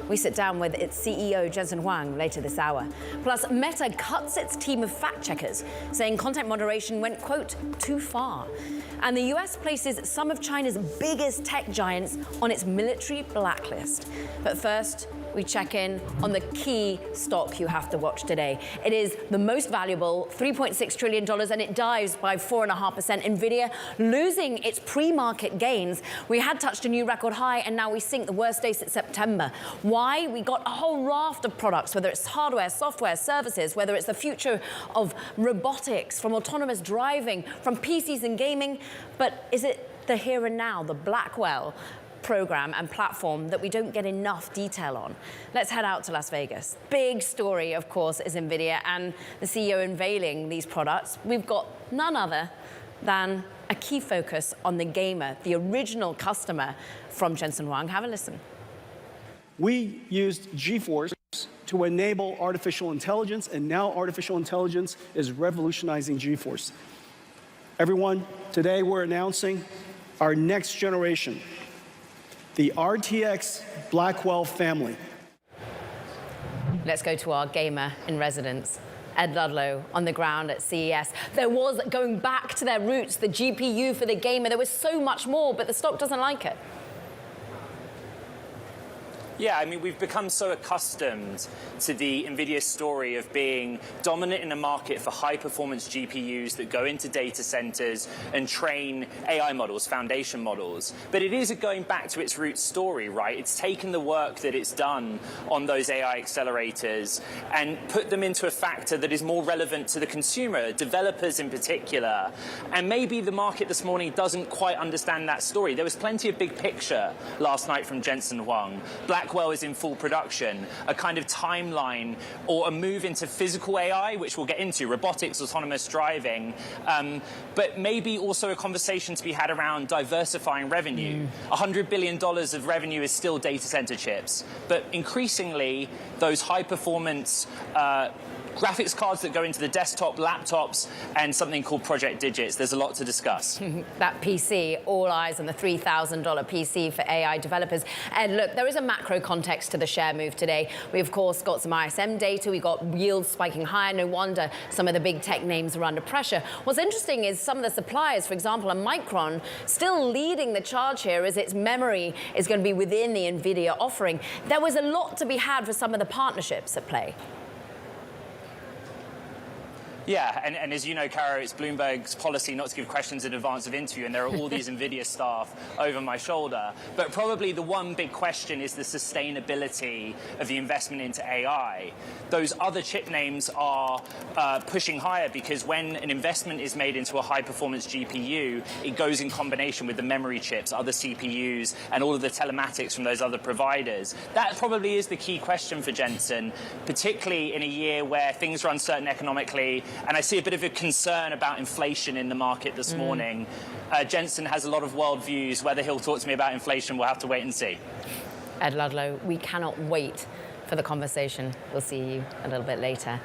We sit down with its CEO, Jensen Huang, later this hour. Plus, Meta cuts its team of fact-checkers, saying content moderation went, quote, too far. And the US places some of China's biggest tech giants on its military blacklist. But first, we check in on the key stock you have to watch today. It is the most valuable, $3.6 trillion, and it dives by 4.5%. Nvidia losing its pre-market gains. We had touched a new record high, and now we sink the worst day since September. Why? We got a whole raft of products, whether it's hardware, software, services, whether it's the future of robotics, from autonomous driving, from PCs and gaming. But is it the here and now, the Blackwell program and platform that we don't get enough detail on? Let's head out to Las Vegas. Big story, of course, is Nvidia and the CEO unveiling these products. We've got none other than a key focus on the gamer, the original customer from Jensen Huang. Have a listen. We used GeForce to enable artificial intelligence, and now artificial intelligence is revolutionizing GeForce. Everyone, today we're announcing our next generation, the RTX Blackwell family. Let's go to our gamer in residence, Ed Ludlow, on the ground at CES. There was, going back to their roots, the GPU for the gamer. There was so much more, but the stock doesn't like it. Yeah, I mean, we've become so accustomed to the Nvidia story of being dominant in a market for high-performance GPUs that go into data centers and train AI models, foundation models. But it is going back to its roots story, right? It's taken the work that it's done on those AI accelerators and put them into a factor that is more relevant to the consumer, developers in particular. And maybe the market this morning doesn't quite understand that story. There was plenty of big picture last night from Jensen Huang. Blackwell is in full production, a kind of timeline or a move into physical AI, which we'll get into, robotics, autonomous driving, but maybe also a conversation to be had around diversifying revenue. $100 billion of revenue is still data center chips, but increasingly those high performance graphics cards that go into the desktop, laptops, and something called Project Digits. There's a lot to discuss. That PC, all eyes on the $3,000 PC for AI developers. And look, there is a macro context to the share move today. We, of course, got some ISM data. We got yields spiking higher. No wonder some of the big tech names are under pressure. What's interesting is some of the suppliers, for example, a Micron, still leading the charge here as its memory is going to be within the Nvidia offering. There was a lot to be had for some of the partnerships at play. Yeah, and as you know, Caro, it's Bloomberg's policy not to give questions in advance of interview, and there are all these Nvidia staff over my shoulder. But probably the one big question is the sustainability of the investment into AI. Those other chip names are pushing higher because when an investment is made into a high-performance GPU, it goes in combination with the memory chips, other CPUs, and all of the telematics from those other providers. That probably is the key question for Jensen, particularly in a year where things are uncertain economically. And I see a bit of a concern about inflation in the market this morning. Jensen has a lot of worldviews. Whether he'll talk to me about inflation, we'll have to wait and see. Ed Ludlow, we cannot wait for the conversation. We'll see you a little bit later.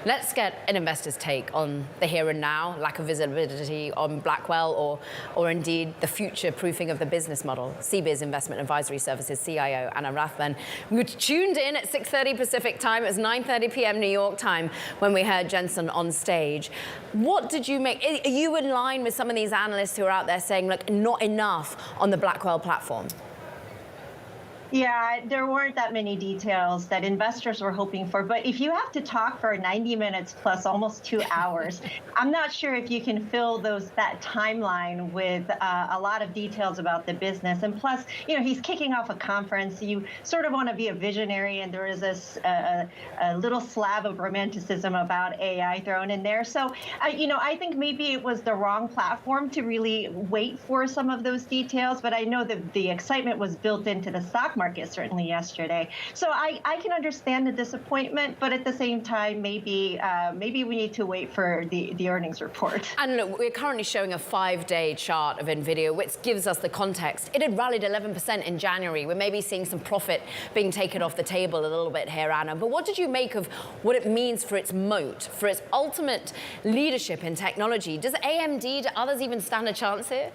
Let's get an investor's take on the here and now, lack of visibility on Blackwell, or indeed the future proofing of the business model. CBIZ Investment Advisory Services CIO Anna Rathman. We were tuned in at 6:30 Pacific time. It was 9:30 p.m. New York time when we heard Jensen on stage. What did you make? Are you in line with some of these analysts who are out there saying, look, not enough on the Blackwell platform? Yeah, there weren't that many details that investors were hoping for. But if you have to talk for 90 minutes plus almost 2 hours, I'm not sure if you can fill that timeline with a lot of details about the business. And plus, you know, he's kicking off a conference. You sort of want to be a visionary, and there is this a little slab of romanticism about AI thrown in there. So, you know, I think maybe it was the wrong platform to really wait for some of those details. But I know that the excitement was built into the stock market certainly yesterday. So I can understand the disappointment, but at the same time, maybe we need to wait for the earnings report. And look, we're currently showing a 5-day chart of Nvidia, which gives us the context. It had rallied 11% in January. We're maybe seeing some profit being taken off the table a little bit here, Anna. But what did you make of what it means for its moat, for its ultimate leadership in technology? Does AMD, do others even stand a chance here?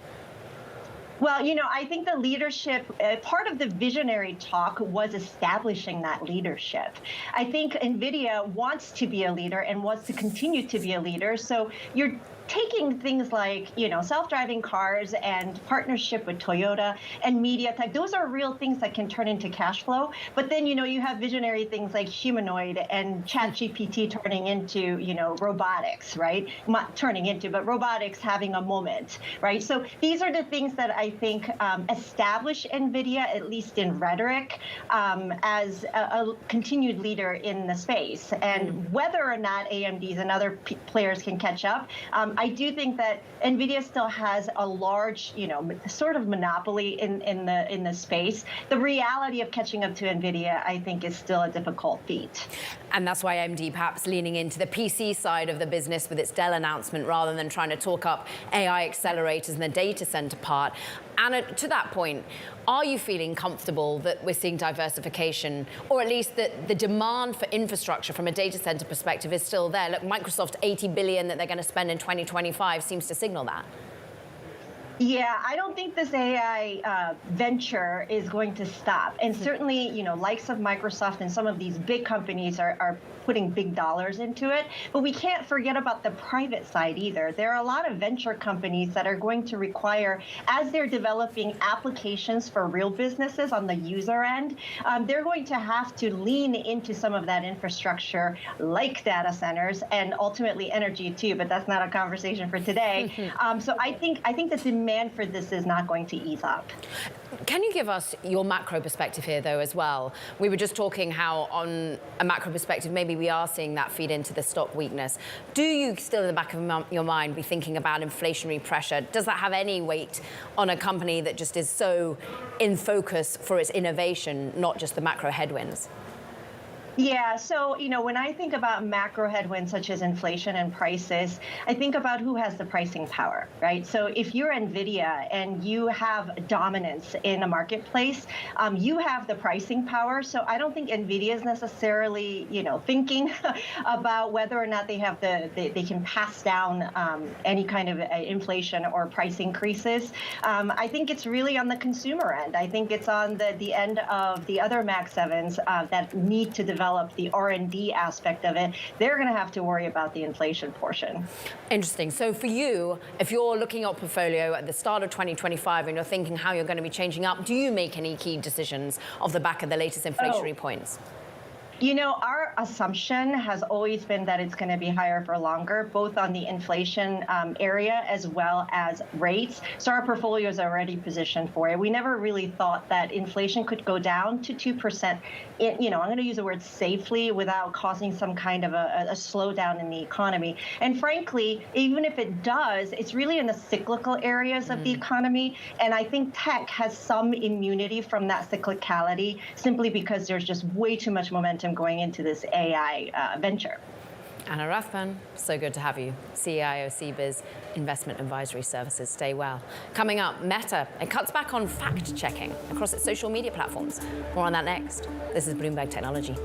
Well, I think the leadership, part of the visionary talk was establishing that leadership. I think NVIDIA wants to be a leader and wants to continue to be a leader. So you're taking things like, self-driving cars and partnership with Toyota and MediaTek. Those are real things that can turn into cash flow. But then, you have visionary things like humanoid and ChatGPT turning into, robotics, right? Not turning into, but robotics having a moment, right? So these are the things that I think establish NVIDIA, at least in rhetoric, as a continued leader in the space. And whether or not AMDs and other players can catch up, I do think that NVIDIA still has a large, sort of monopoly in the space. The reality of catching up to NVIDIA, I think, is still a difficult feat. And that's why AMD perhaps leaning into the PC side of the business with its Dell announcement rather than trying to talk up AI accelerators and the data center part. Anna, to that point, are you feeling comfortable that we're seeing diversification, or at least that the demand for infrastructure from a data center perspective is still there? Look, Microsoft $80 billion that they're going to spend in 2025 seems to signal that. Yeah, I don't think this AI venture is going to stop. And certainly, likes of Microsoft and some of these big companies are putting big dollars into it. But we can't forget about the private side either. There are a lot of venture companies that are going to require, as they're developing applications for real businesses on the user end, they're going to have to lean into some of that infrastructure, like data centers and ultimately energy too. But that's not a conversation for today. So I think the demand for this is not going to ease up. Can you give us your macro perspective here, though, as well? We were just talking how, on a macro perspective, maybe we are seeing that feed into the stock weakness. Do you still, in the back of your mind, be thinking about inflationary pressure? Does that have any weight on a company that just is so in focus for its innovation, not just the macro headwinds? Yeah, so, when I think about macro headwinds such as inflation and prices, I think about who has the pricing power, right? So if you're NVIDIA and you have dominance in a marketplace, you have the pricing power. So I don't think NVIDIA is necessarily, thinking about whether or not they have they can pass down any kind of inflation or price increases. I think it's really on the consumer end. I think it's on the end of the other Max 7s that need to develop the R&D aspect of it. They're going to have to worry about the inflation portion. Interesting. So for you, if you're looking at portfolio at the start of 2025 and you're thinking how you're going to be changing up, do you make any key decisions off the back of the latest inflationary points? Our assumption has always been that it's going to be higher for longer, both on the inflation area as well as rates. So our portfolio is already positioned for it. We never really thought that inflation could go down to 2%. I'm going to use the word safely without causing some kind of a slowdown in the economy. And frankly, even if it does, it's really in the cyclical areas of the economy. And I think tech has some immunity from that cyclicality simply because there's just way too much momentum going into this AI venture. Anna Rathbun, so good to have you. CIO CBiz Investment Advisory Services. Stay well. Coming up, Meta. It cuts back on fact-checking across its social media platforms. More on that next. This is Bloomberg Technology.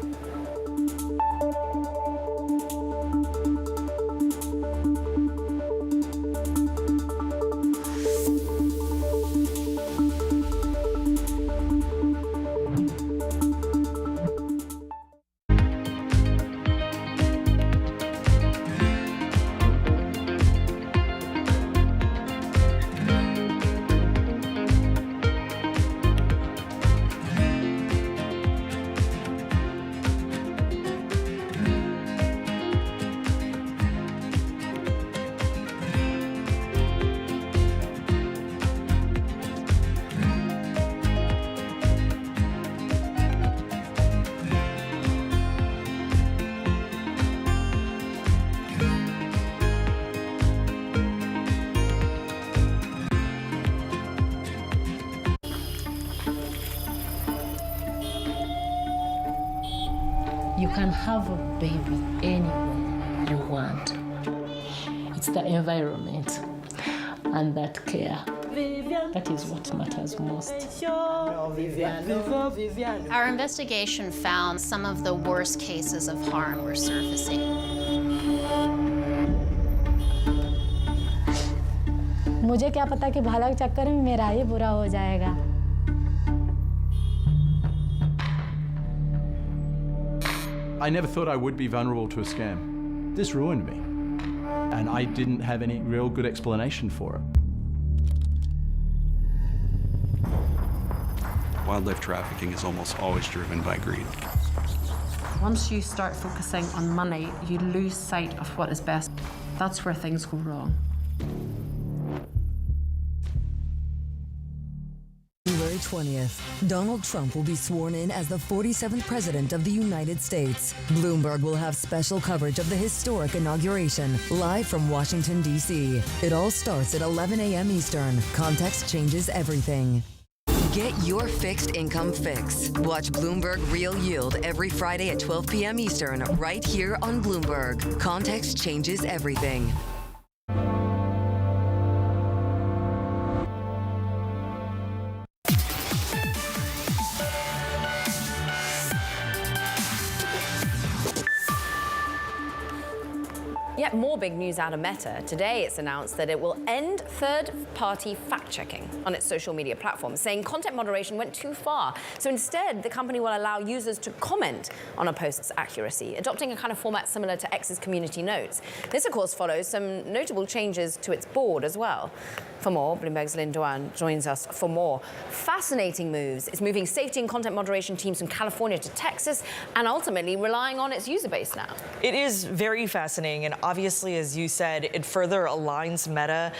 You can have a baby anywhere you want. It's the environment and that care. That is what matters most. Our investigation found some of the worst cases of harm were surfacing. मुझे क्या पता कि भला के चक्कर में मेरा ही बुरा हो जाएगा। I never thought I would be vulnerable to a scam. This ruined me, and I didn't have any real good explanation for it. Wildlife trafficking is almost always driven by greed. Once you start focusing on money, you lose sight of what is best. That's where things go wrong. February 20th, Donald Trump will be sworn in as the 47th President of the United States. Bloomberg will have special coverage of the historic inauguration, live from Washington, D.C. It all starts at 11 a.m. Eastern. Context changes everything. Get your fixed income fix. Watch Bloomberg Real Yield every Friday at 12 p.m. Eastern, right here on Bloomberg. Context changes everything. Yet more big news out of Meta. Today it's announced that it will end third-party fact-checking on its social media platforms, saying content moderation went too far. So instead, the company will allow users to comment on a post's accuracy, adopting a kind of format similar to X's community notes. This, of course, follows some notable changes to its board as well. For more, Bloomberg's Lynn Duan joins us for more. Fascinating moves. It's moving safety and content moderation teams from California to Texas and ultimately relying on its user base now. It is very fascinating, and obviously, as you said, it further aligns Meta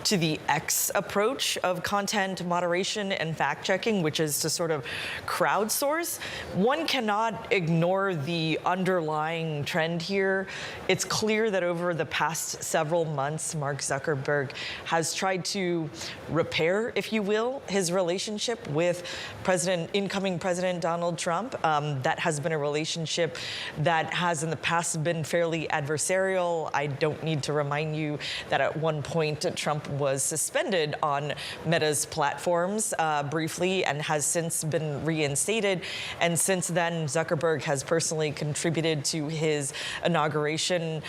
to the X approach of content moderation and fact-checking, which is to sort of crowdsource. One cannot ignore the underlying trend here. It's clear that over the past several months, Mark Zuckerberg has tried to repair, if you will, his relationship with incoming President Donald Trump. That has been a relationship that has in the past been fairly adversarial. I don't need to remind you that at one point Trump was suspended on Meta's platforms briefly and has since been reinstated. And since then, Zuckerberg has personally contributed to his inauguration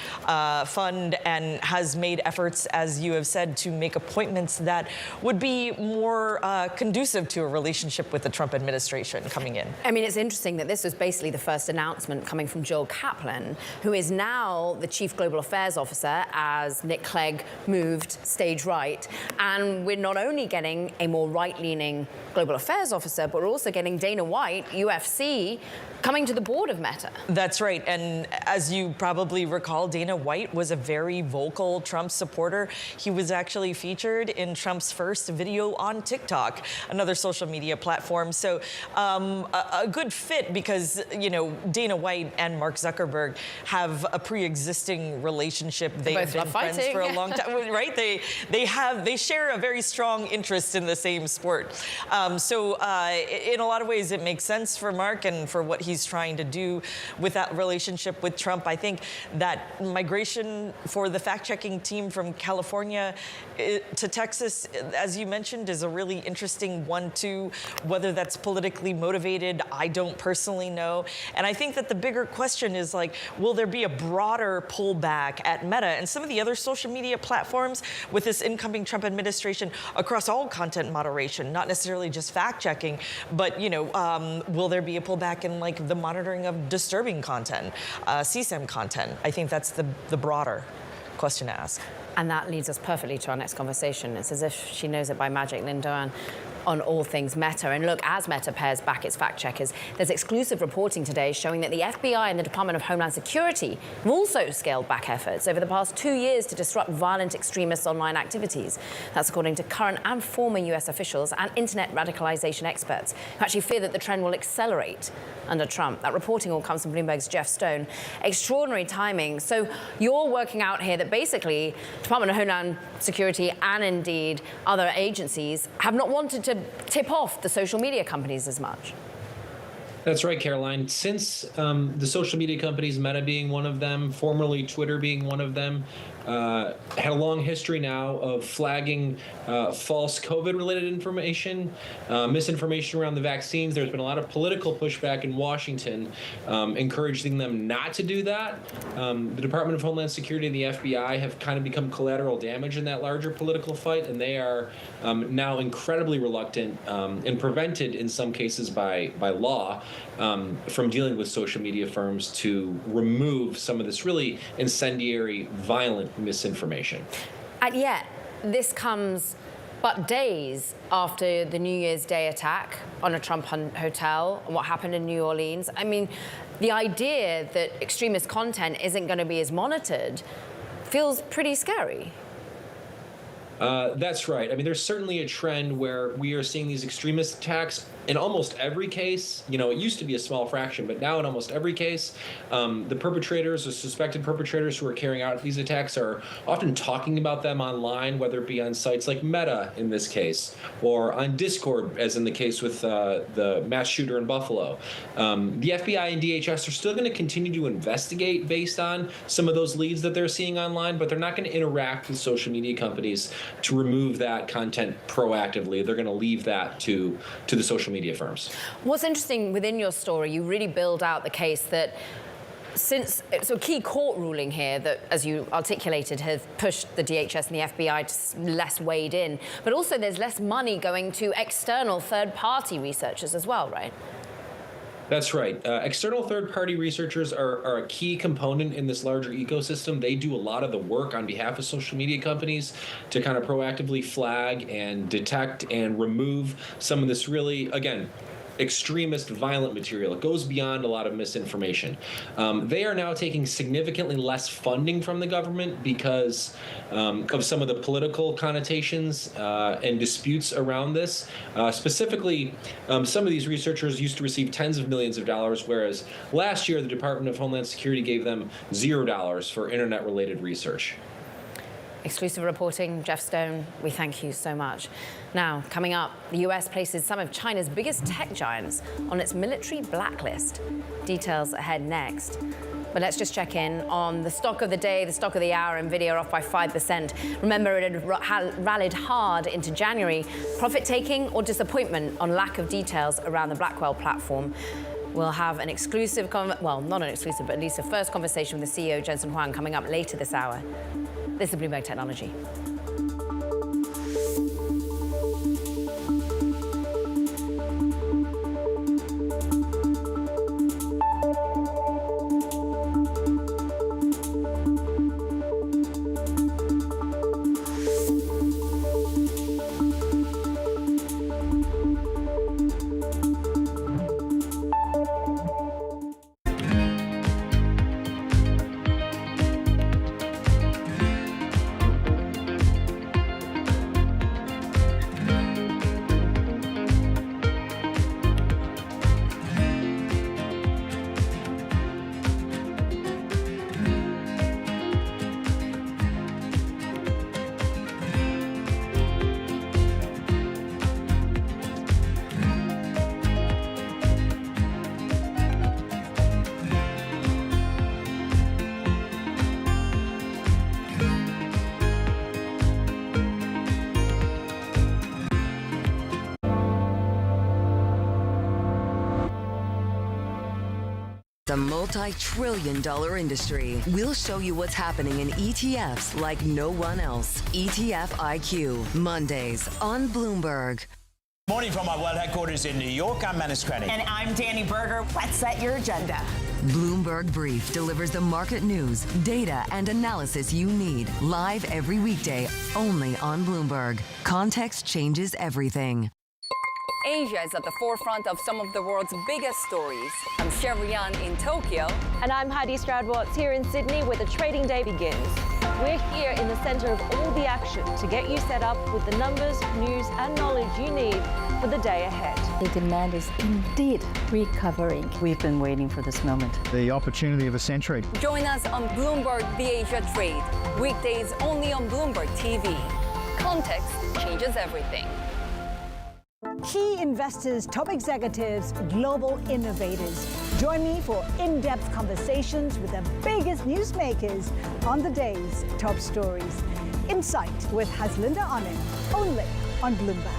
fund and has made efforts, as you have said, to make appointments that would be more conducive to a relationship with the Trump administration coming in. I mean, it's interesting that this was basically the first announcement coming from Joel Kaplan, who is now the Chief Global Affairs Officer as Nick Clegg moved stage right. And we're not only getting a more right-leaning Global Affairs Officer, but we're also getting Dana White, UFC, coming to the board of Meta. That's right. And as you probably recall, Dana White was a very vocal Trump supporter. He was actually featured in Trump's first video on TikTok, another social media platform. So a good fit because, you know, Dana White and Mark Zuckerberg have a pre-existing relationship. They have been friends for a long time, right? They share a very strong interest in the same sport. So in a lot of ways, it makes sense for Mark and for what he's trying to do with that relationship with Trump. I think that migration for the fact-checking team from California to Texas, as you mentioned, is a really interesting one too. Whether that's politically motivated, I don't personally know. And I think that the bigger question is like, will there be a broader pullback at Meta and some of the other social media platforms with this incoming Trump administration across all content moderation, not necessarily just fact-checking, but, you know, will there be a pullback in like the monitoring of disturbing content, CSAM content? I think that's the broader question to ask. And that leads us perfectly to our next conversation. It's as if she knows it by magic, Lynn Duan, on all things Meta. And look, as Meta pares back its fact checkers, there's exclusive reporting today showing that the FBI and the Department of Homeland Security have also scaled back efforts over the past 2 years to disrupt violent extremist online activities. That's according to current and former US officials and internet radicalization experts who actually fear that the trend will accelerate under Trump. That reporting all comes from Bloomberg's Jeff Stone. Extraordinary timing. So you're working out here that basically Department of Homeland Security and indeed other agencies have not wanted to tip off the social media companies as much. That's right, Caroline. Since the social media companies, Meta being one of them, formerly Twitter being one of them, had a long history now of flagging false COVID-related information, misinformation around the vaccines. There's been a lot of political pushback in Washington encouraging them not to do that. The Department of Homeland Security and the FBI have kind of become collateral damage in that larger political fight, and they are now incredibly reluctant and prevented in some cases by law from dealing with social media firms to remove some of this really incendiary, violent misinformation. And yet, this comes but days after the New Year's Day attack on a Trump hotel and what happened in New Orleans. I mean, the idea that extremist content isn't going to be as monitored feels pretty scary. That's right. I mean, there's certainly a trend where we are seeing these extremist attacks in almost every case. You know, it used to be a small fraction, but now in almost every case, the perpetrators or suspected perpetrators who are carrying out these attacks are often talking about them online, whether it be on sites like Meta in this case, or on Discord, as in the case with the mass shooter in Buffalo. The FBI and DHS are still going to continue to investigate based on some of those leads that they're seeing online, but they're not going to interact with social media companies to remove that content proactively. They're going to leave that to the social media firms. What's interesting within your story, you really build out the case that since it's a key court ruling here that, as you articulated, has pushed the DHS and the FBI to less weighed in, but also there's less money going to external third-party researchers as well, right? That's right. External third-party researchers are a key component in this larger ecosystem. They do a lot of the work on behalf of social media companies to kind of proactively flag and detect and remove some of this really, again, extremist violent material. It goes beyond a lot of misinformation. They are now taking significantly less funding from the government because of some of the political connotations and disputes around this. Specifically, some of these researchers used to receive tens of millions of dollars, whereas last year the Department of Homeland Security gave them $0 for internet-related research. Exclusive reporting, Jeff Stone, we thank you so much. Now, coming up, the US places some of China's biggest tech giants on its military blacklist. Details ahead next. But let's just check in on the stock of the day, the stock of the hour. Nvidia off by 5%. Remember, it had rallied hard into January. Profit-taking or disappointment on lack of details around the Blackwell platform. We'll have an exclusive, well, not an exclusive, but at least a first conversation with the CEO, Jensen Huang, coming up later this hour. This is Bloomberg Technology. The multi-trillion-dollar industry. We'll show you what's happening in ETFs like no one else. ETF IQ, Mondays on Bloomberg. Morning from our world headquarters in New York. I'm Menace Crenny. And I'm Danny Berger. Let's set your agenda. Bloomberg Brief delivers the market news, data, and analysis you need live every weekday only on Bloomberg. Context changes everything. Asia is at the forefront of some of the world's biggest stories. I'm Chevrian in Tokyo. And I'm Heidi Stradwatts here in Sydney, where the trading day begins. We're here in the center of all the action to get you set up with the numbers, news, and knowledge you need for the day ahead. The demand is indeed recovering. We've been waiting for this moment. The opportunity of a century. Join us on Bloomberg The Asia Trade. Weekdays only on Bloomberg TV. Context changes everything. key investors, top executives, global innovators. Join me for in-depth conversations with the biggest newsmakers on the day's top stories. Insight with Haslinda Anand, only on Bloomberg.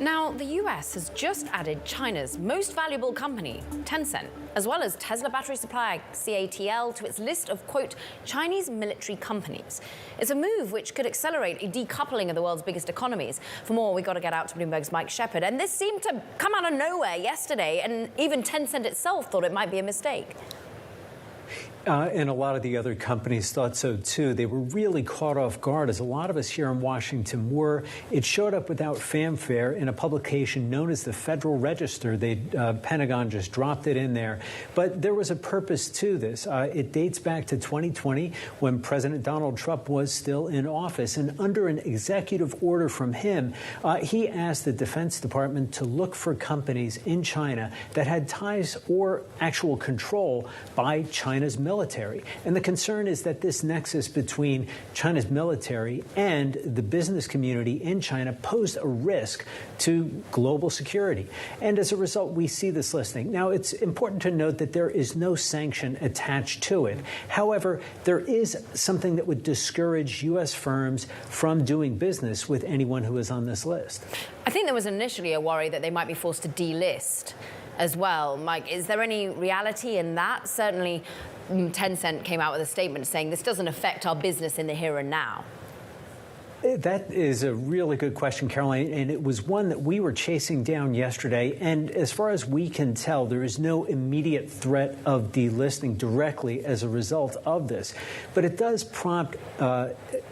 Now, the US has just added China's most valuable company, Tencent, as well as Tesla battery supplier CATL, to its list of, quote, Chinese military companies. It's a move which could accelerate a decoupling of the world's biggest economies. For more, we've got to get out to Bloomberg's Mike Shepard. And this seemed to come out of nowhere yesterday, and even Tencent itself thought it might be a mistake. And a lot of the other companies thought so, too. They were really caught off guard, as a lot of us here in Washington were. It showed up without fanfare in a publication known as the Federal Register. Pentagon just dropped it in there. But there was a purpose to this. It dates back to 2020, when President Donald Trump was still in office. And under an executive order from him, he asked the Defense Department to look for companies in China that had ties or actual control by China's military. And the concern is that this nexus between China's military and the business community in China posed a risk to global security. And as a result, we see this listing. Now, it's important to note that there is no sanction attached to it. However, there is something that would discourage U.S. firms from doing business with anyone who is on this list. I think there was initially a worry that they might be forced to delist as well. Mike, is there any reality in that? Certainly, Tencent came out with a statement saying this doesn't affect our business in the here and now. That is a really good question, Caroline, and it was one that we were chasing down yesterday. And as far as we can tell, there is no immediate threat of delisting directly as a result of this. But it does prompt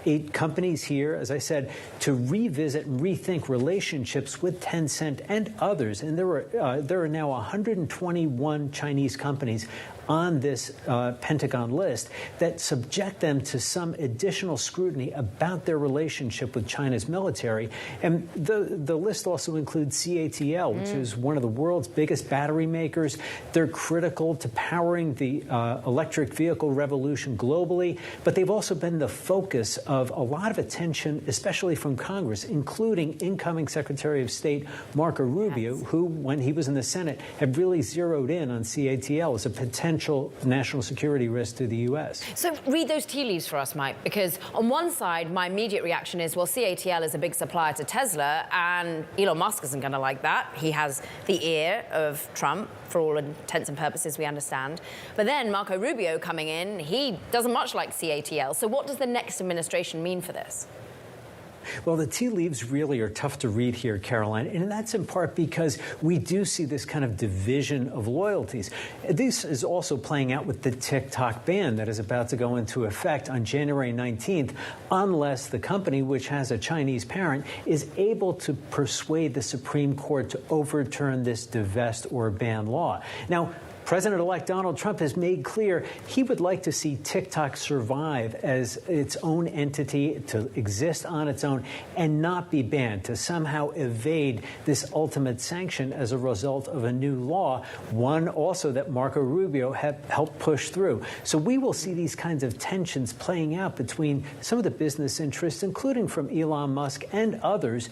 8 companies here, as I said, to revisit and rethink relationships with Tencent and others. And there are now 121 Chinese companies on this Pentagon list that subject them to some additional scrutiny about their relationship with China's military. And the list also includes CATL, which is one of the world's biggest battery makers. They're critical to powering the electric vehicle revolution globally, but they've also been the focus of a lot of attention, especially from Congress, including incoming Secretary of State Marco Rubio, who, when he was in the Senate, had really zeroed in on CATL as a potential national security risk to the U.S. So read those tea leaves for us, Mike, because on one side, my immediate reaction is, well, CATL is a big supplier to Tesla, and Elon Musk isn't going to like that. He has the ear of Trump, for all intents and purposes, we understand. But then Marco Rubio coming in, he doesn't much like CATL. So what does the next administration mean for this? Well, the tea leaves really are tough to read here, Caroline, and that's in part because we do see this kind of division of loyalties. This is also playing out with the TikTok ban that is about to go into effect on January 19th, unless the company, which has a Chinese parent, is able to persuade the Supreme Court to overturn this divest or ban law. Now, President-elect Donald Trump has made clear he would like to see TikTok survive as its own entity, to exist on its own and not be banned, to somehow evade this ultimate sanction as a result of a new law, one also that Marco Rubio helped push through. So we will see these kinds of tensions playing out between some of the business interests, including from Elon Musk and others,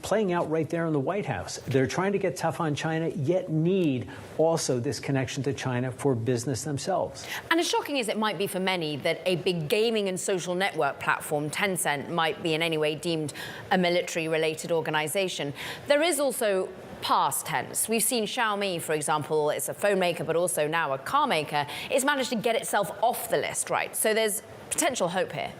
playing out right there in the White House. They're trying to get tough on China, yet need also this connection to China for business themselves. And as shocking as it might be for many that a big gaming and social network platform, Tencent, might be in any way deemed a military-related organization, there is also past tense. We've seen Xiaomi, for example, it's a phone maker, but also now a car maker. It's managed to get itself off the list, right? So there's potential hope here.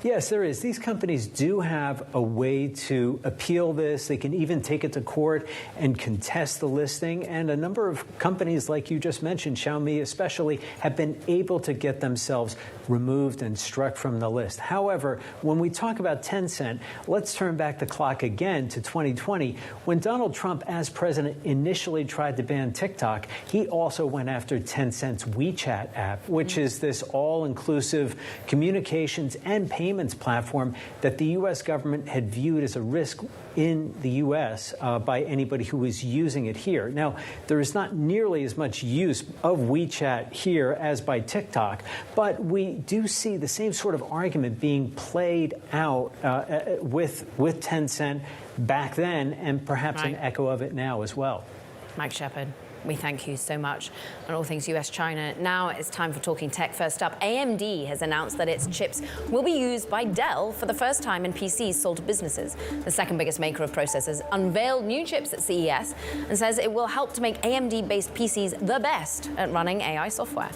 Yes, there is. These companies do have a way to appeal this. They can even take it to court and contest the listing. And a number of companies, like you just mentioned, Xiaomi especially, have been able to get themselves removed and struck from the list. However, when we talk about Tencent, let's turn back the clock again to 2020. When Donald Trump, as president, initially tried to ban TikTok, he also went after Tencent's WeChat app, which is this all-inclusive communications and payments platform that the U.S. government had viewed as a risk in the U.S. By anybody who was using it here. Now, there is not nearly as much use of WeChat here as by TikTok, but we do see the same sort of argument being played out with Tencent back then, and perhaps an echo of it now as well. Mike Shepard, we thank you so much on all things US-China. Now it's time for Talking Tech. First up, AMD has announced that its chips will be used by Dell for the first time in PCs sold to businesses. The second biggest maker of processors unveiled new chips at CES and says it will help to make AMD-based PCs the best at running AI software.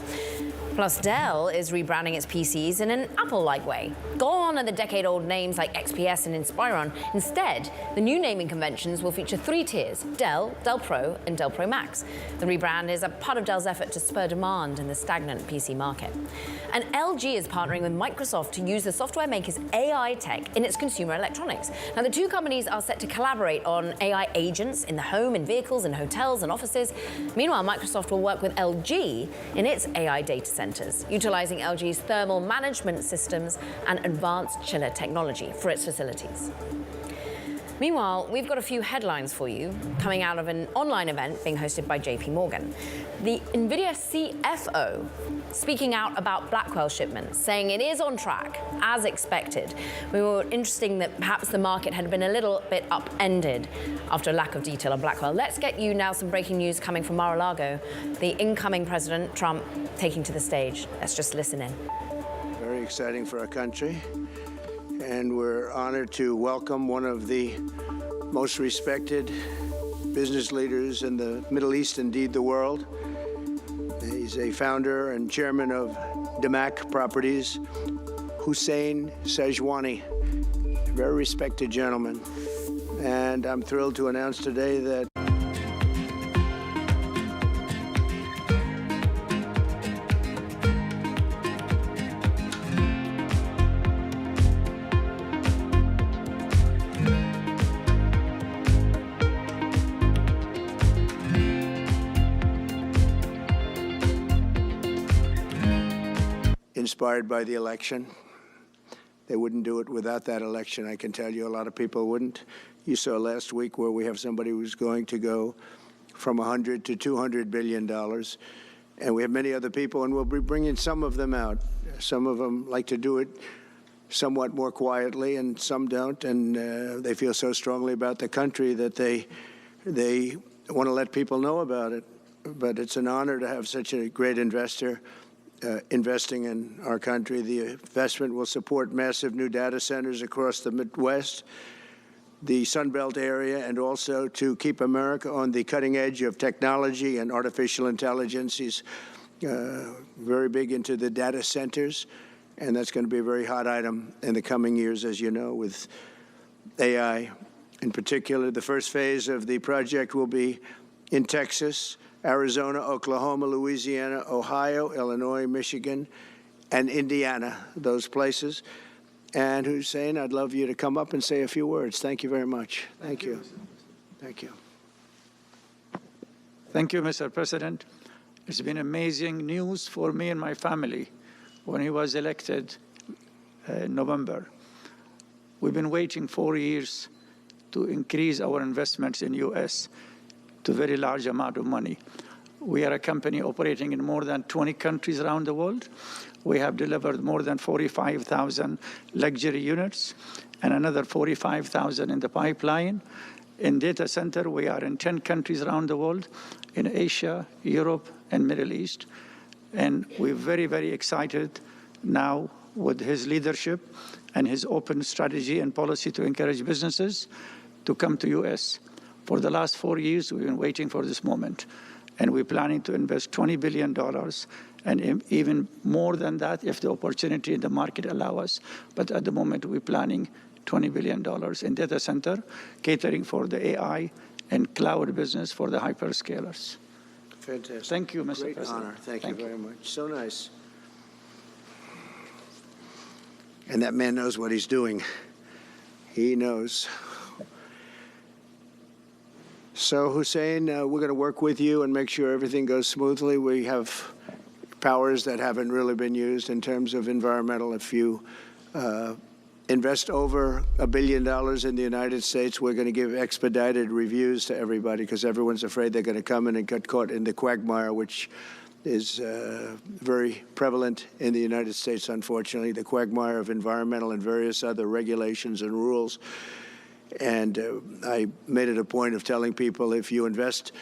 Plus, Dell is rebranding its PCs in an Apple-like way. Gone are the decade-old names like XPS and Inspiron. Instead, the new naming conventions will feature 3 tiers: Dell, Dell Pro, and Dell Pro Max. The rebrand is a part of Dell's effort to spur demand in the stagnant PC market. And LG is partnering with Microsoft to use the software maker's AI tech in its consumer electronics. Now, the two companies are set to collaborate on AI agents in the home, in vehicles, in hotels, and offices. Meanwhile, Microsoft will work with LG in its AI data centers, utilizing LG's thermal management systems and advanced chiller technology for its facilities. Meanwhile, we've got a few headlines for you coming out of an online event being hosted by JP Morgan. The Nvidia CFO speaking out about Blackwell shipments, saying it is on track, as expected. We were interesting that perhaps the market had been a little bit upended after a lack of detail on Blackwell. Let's get you now some breaking news coming from Mar-a-Lago, the incoming President Trump taking to the stage. Let's just listen in. Very exciting for our country. And we're honored to welcome one of the most respected business leaders in the Middle East, indeed the world. He's a founder and chairman of Damac Properties, Hussein Sejwani, a very respected gentleman. And I'm thrilled to announce today that inspired by the election. They wouldn't do it without that election, I can tell you. A lot of people wouldn't. You saw last week where we have somebody who's going to go from $100 to $200 billion. And we have many other people, and we'll be bringing some of them out. Some of them like to do it somewhat more quietly, and some don't. And they feel so strongly about the country that they want to let people know about it. But it's an honor to have such a great investor investing in our country. The investment will support massive new data centers across the Midwest, the Sun Belt area, and also to keep America on the cutting edge of technology and artificial intelligence. He's very big into the data centers, and that's going to be a very hot item in the coming years, as you know, with AI. In particular, the first phase of the project will be in Texas, Arizona, Oklahoma, Louisiana, Ohio, Illinois, Michigan, and Indiana, those places. And Hussein, I'd love you to come up and say a few words. Thank you very much. Thank you. Thank you. Thank you, Mr. President. It's been amazing news for me and my family when he was elected in November. We've been waiting 4 years to increase our investments in U.S. to a very large amount of money. We are a company operating in more than 20 countries around the world. We have delivered more than 45,000 luxury units and another 45,000 in the pipeline. In data center, we are in 10 countries around the world, in Asia, Europe, and Middle East. And we're very, very excited now with his leadership and his open strategy and policy to encourage businesses to come to U.S. For the last 4 years, we've been waiting for this moment, and we're planning to invest $20 billion, and even more than that if the opportunity in the market allow us. But at the moment, we're planning $20 billion in data center, catering for the AI and cloud business for the hyperscalers. Fantastic. Thank you, Mr. Great President. honor. Thank you very much. So nice. And that man knows what he's doing. He knows. So, Hussein, we're going to work with you and make sure everything goes smoothly. We have powers that haven't really been used in terms of environmental. If you invest over $1 billion in the United States. We're going to give expedited reviews to everybody because everyone's afraid they're going to come in and get caught in the quagmire, which is very prevalent in the United States, unfortunately, the quagmire of environmental and various other regulations and rules. And I made it a point of telling people, if you invest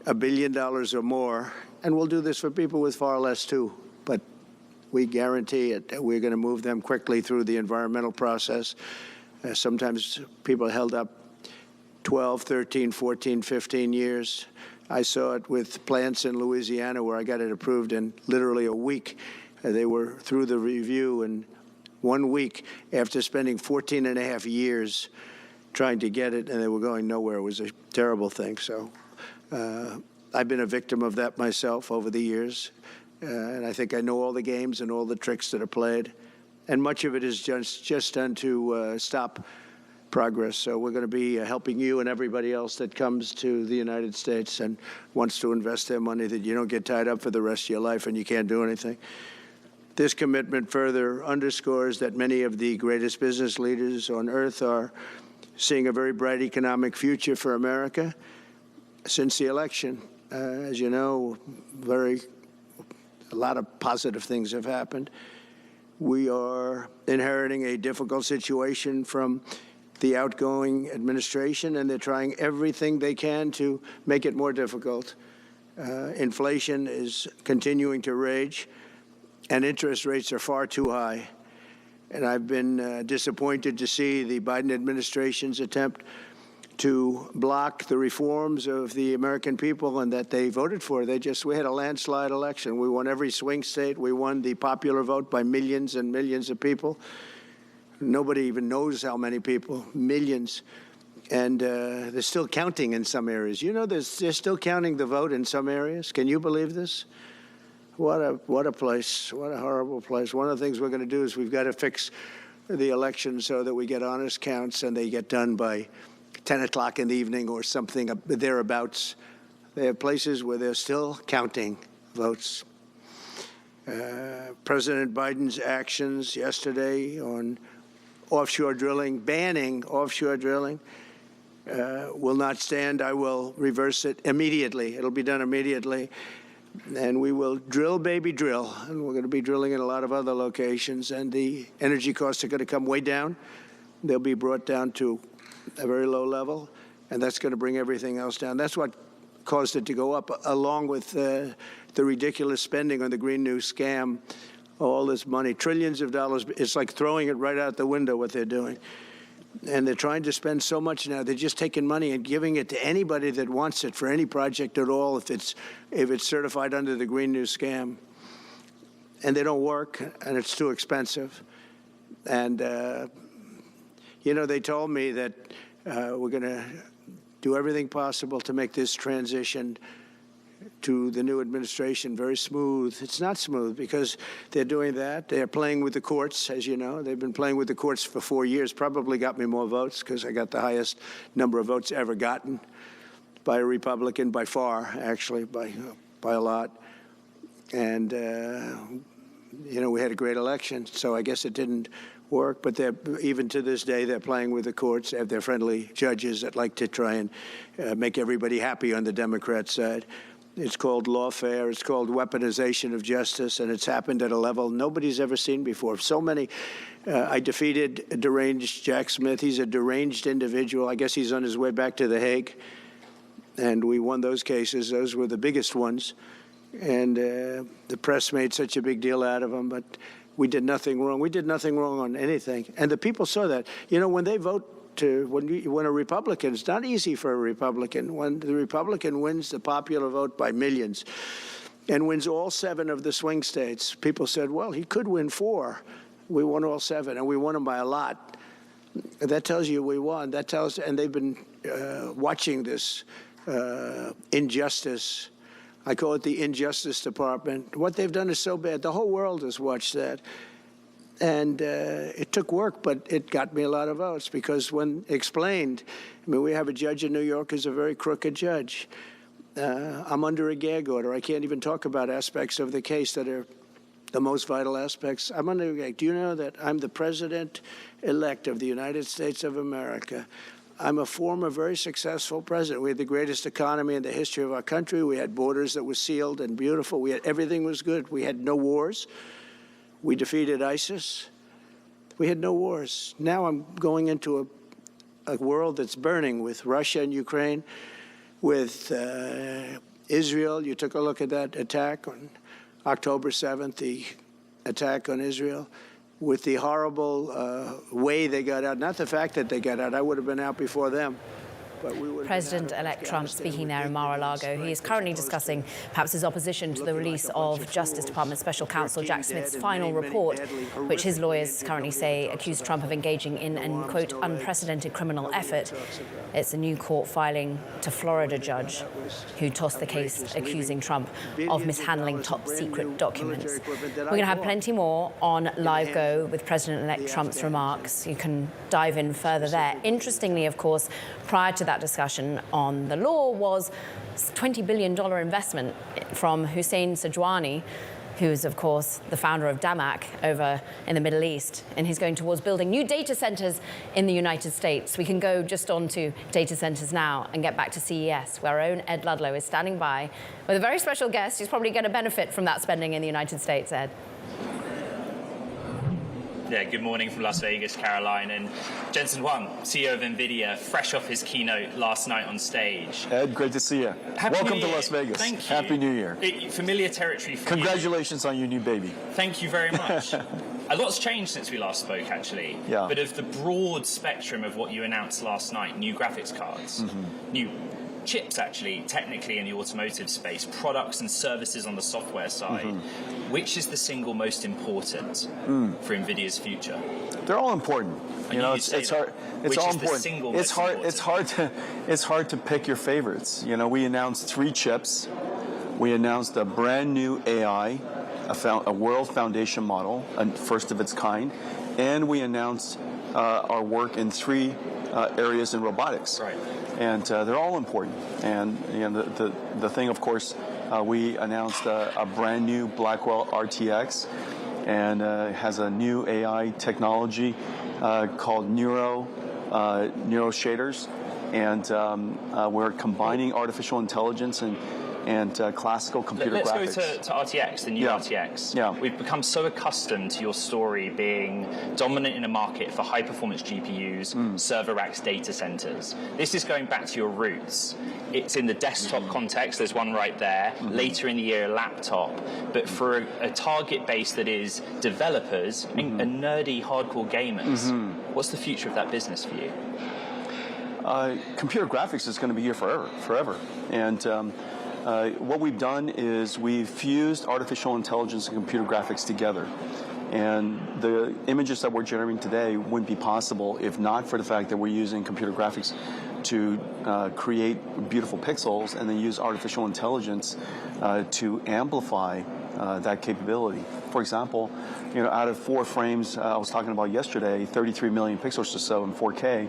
$1 billion or more, and we'll do this for people with far less too, but we guarantee it. We're going to move them quickly through the environmental process. Sometimes people held up 12, 13, 14, 15 years. I saw it with plants in Louisiana where I got it approved in literally a week. They were through the review in 1 week after spending 14 and a half years trying to get it, and they were going nowhere. It was a terrible thing. So I've been a victim of that myself over the years. And I think I know all the games and all the tricks that are played. And much of it is just done to stop progress. So we're going to be helping you and everybody else that comes to the United States and wants to invest their money, that you don't get tied up for the rest of your life and you can't do anything. This commitment further underscores that many of the greatest business leaders on earth are seeing a very bright economic future for America since the election. As you know, a lot of positive things have happened. We are inheriting a difficult situation from the outgoing administration, and they're trying everything they can to make it more difficult. Inflation is continuing to rage, and interest rates are far too high. And I've been disappointed to see the Biden administration's attempt to block the reforms of the American people and that they voted for. We had a landslide election. We won every swing state. We won the popular vote by millions and millions of people. Nobody even knows how many people, millions. And they're still counting in some areas. You know, they're still counting the vote in some areas. Can you believe this? What a place. What a horrible place. One of the things we're going to do is we've got to fix the election so that we get honest counts and they get done by 10 o'clock in the evening or something thereabouts. They have places where they're still counting votes. President Biden's actions yesterday on offshore drilling, banning offshore drilling, will not stand. I will reverse it immediately. It'll be done immediately. And we will drill, baby, drill. And we're going to be drilling in a lot of other locations. And the energy costs are going to come way down. They'll be brought down to a very low level, and that's going to bring everything else down. That's what caused it to go up, along with the ridiculous spending on the Green New scam, all this money, trillions of dollars. It's like throwing it right out the window, what they're doing. And they're trying to spend so much now. They're just taking money and giving it to anybody that wants it for any project at all, if it's certified under the Green New scam. And they don't work, and it's too expensive. And you know, they told me that we're going to do everything possible to make this transition to the new administration very smooth. It's not smooth because they're doing that. They're playing with the courts, as you know. They've been playing with the courts for 4 years, probably got me more votes because I got the highest number of votes ever gotten by a Republican, by far, actually, by a lot. And, you know, we had a great election, so I guess it didn't work, but even to this day, they're playing with the courts. They have their friendly judges that like to try and make everybody happy on the Democrat side. It's called lawfare. It's called weaponization of justice, and it's happened at a level nobody's ever seen before. So many. I defeated deranged Jack Smith. He's a deranged individual. I guess he's on his way back to The Hague, and we won those cases. Those were the biggest ones, and the press made such a big deal out of them, but we did nothing wrong. We did nothing wrong on anything. And the people saw that. You know, when they vote when a Republican, it's not easy for a Republican. When the Republican wins the popular vote by millions and wins all 7 of the swing states, people said, well, he could win 4. We won all 7, and we won them by a lot. That tells you we won. That tells, and they've been watching this injustice. I call it the Injustice Department. What they've done is so bad. The whole world has watched that. And it took work, but it got me a lot of votes because when explained, I mean, we have a judge in New York who's a very crooked judge. I'm under a gag order. I can't even talk about aspects of the case that the most vital aspects. I'm under. Do you know that I'm the president-elect of the United States of America? I'm a former very successful president. We had the greatest economy in the history of our country. We had borders that were sealed and beautiful. Everything was good. We had no wars. We defeated ISIS. We had no wars. Now I'm going into a world that's burning with Russia and Ukraine, with Israel. You took a look at that attack on October 7th, the attack on Israel, with the horrible way they got out. Not the fact that they got out. I would have been out before them. President-elect Trump speaking there in Mar-a-Lago. He is currently discussing perhaps his opposition to the release of Justice Department Special Counsel Jack Smith's final report, which his lawyers currently say accused Trump of engaging in an, quote, unprecedented criminal effort. It's a new court filing to Florida judge who tossed the case accusing Trump of mishandling top-secret documents. We're going to have plenty more on Live Go with President-elect Trump's remarks. You can dive in further there. Interestingly, of course, prior to that discussion on the law was a $20 billion investment from Hussein Sajwani, who is, of course, the founder of Damac over in the Middle East, and he's going towards building new data centers in the United States. We can go just on to data centers now and get back to CES, where our own Ed Ludlow is standing by with a very special guest who's probably going to benefit from that spending in the United States. Ed. Yeah, good morning from Las Vegas, Caroline. And Jensen Huang, CEO of Nvidia, fresh off his keynote last night on stage. Ed, great to see you. Welcome to Las Vegas. Thank you. Happy New Year. Familiar territory for Congratulations on your new baby. Thank you very much. A lot's changed since we last spoke, actually. Yeah. But of the broad spectrum of what you announced last night, new graphics cards, new chips, actually, technically in the automotive space, products and services on the software side, which is the single most important for Nvidia's future? They're all important. You know, it's hard. It's all important. It's hard to pick your favorites. You know, we announced 3 chips. We announced a brand new AI, a world foundation model, a first of its kind, and we announced our work in 3 areas in robotics. Right. And they're all important. And you know, the thing, of course, we announced a brand new Blackwell RTX, and has a new AI technology called Neuro shaders, and we're combining artificial intelligence and classical computer graphics. Let's go to RTX, the new RTX. Yeah. We've become so accustomed to your story being dominant in a market for high-performance GPUs, server racks, data centers. This is going back to your roots. It's in the desktop context. There's one right there. Later in the year, a laptop. But for a target base that is developers and nerdy, hardcore gamers, what's the future of that business for you? Computer graphics is going to be here forever. And what we've done is we've fused artificial intelligence and computer graphics together. And the images that we're generating today wouldn't be possible if not for the fact that we're using computer graphics to create beautiful pixels and then use artificial intelligence to amplify that capability. For example, you know, out of 4 frames I was talking about yesterday, 33 million pixels or so in 4K,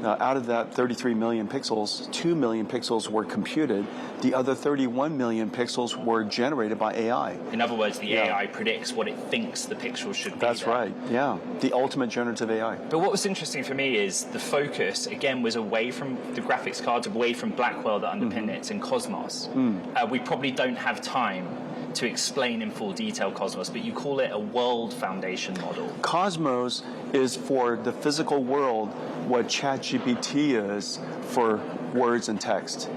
out of that 33 million pixels, 2 million pixels were computed. The other 31 million pixels were generated by AI. In other words, the AI predicts what it thinks the pixels should be. That's right, yeah. The ultimate generative AI. But what was interesting for me is the focus, again, was away from the graphics cards, away from Blackwell that underpin it, and Cosmos. We probably don't have time to explain in full detail Cosmos, but you call it a world foundation model. Cosmos is for the physical world what ChatGPT is for words and text.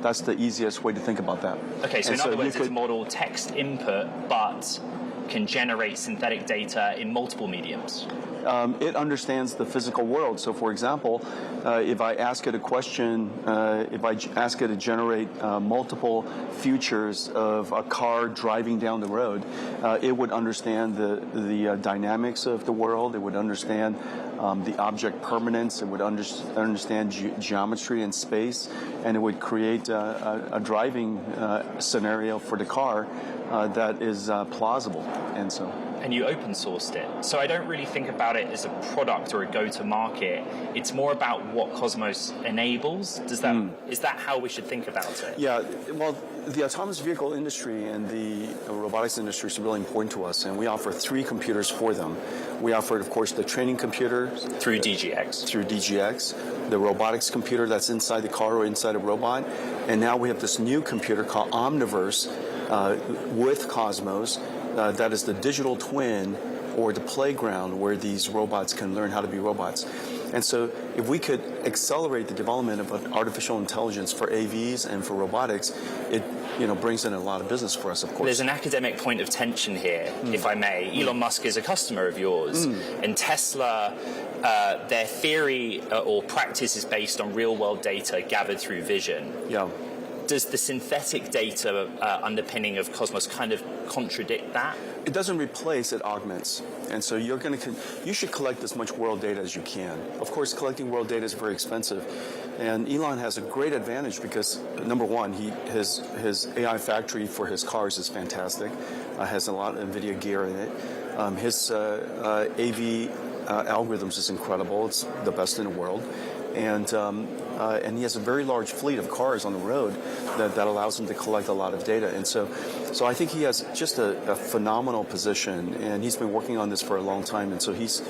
That's the easiest way to think about that. Okay, so in other words, it's a model text input, but can generate synthetic data in multiple mediums. It understands the physical world. So, for example, if I ask it a question, if I ask it to generate multiple futures of a car driving down the road, it would understand the dynamics of the world. It would understand the object permanence. It would understand geometry and space, and it would create a driving scenario for the car that is plausible, and so. And you open sourced it. So I don't really think about it as a product or a go-to-market. It's more about what Cosmos enables. Is that how we should think about it? Yeah, well, the autonomous vehicle industry and the robotics industry is really important to us, and we offer 3 computers for them. We offer, of course, the training computer. Through DGX. Through DGX. The robotics computer that's inside the car or inside a robot. And now we have this new computer called Omniverse with Cosmos. That is the digital twin or the playground where these robots can learn how to be robots. And so if we could accelerate the development of artificial intelligence for AVs and for robotics, it brings in a lot of business for us, of course. There's an academic point of tension here, if I may. Elon Musk is a customer of yours, and Tesla, their theory or practice is based on real-world data gathered through vision. Yeah. Does the synthetic data underpinning of Cosmos kind of contradict that? It doesn't replace, it augments. And so you should collect as much world data as you can. Of course, collecting world data is very expensive. And Elon has a great advantage because, number one, his AI factory for his cars is fantastic. Has a lot of NVIDIA gear in it. His AV algorithms is incredible. It's the best in the world. And he has a very large fleet of cars on the road that allows him to collect a lot of data. And so I think he has just a phenomenal position, and he's been working on this for a long time, and so he's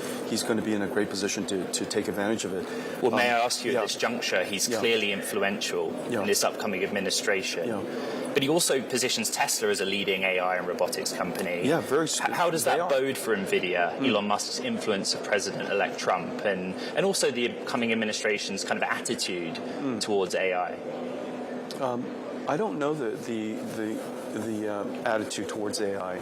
going to be in a great position to take advantage of it. Well, may I ask you at this juncture, he's clearly influential in this upcoming administration. But he also positions Tesla as a leading AI and robotics company. Yeah, very. How does that bode for Nvidia, Elon Musk's influence of President-elect Trump, and also the coming administration's kind of attitude towards AI? I don't know the attitude towards AI.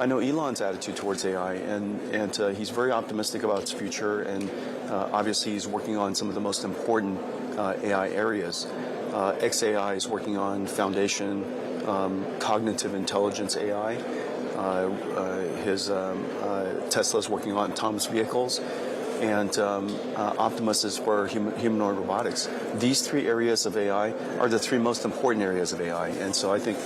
I know Elon's attitude towards AI, and he's very optimistic about its future, and obviously he's working on some of the most important AI areas. XAI is working on foundation, cognitive intelligence AI. Tesla is working on autonomous vehicles, and Optimus is for humanoid robotics. These 3 areas of AI are the 3 most important areas of AI, and so I think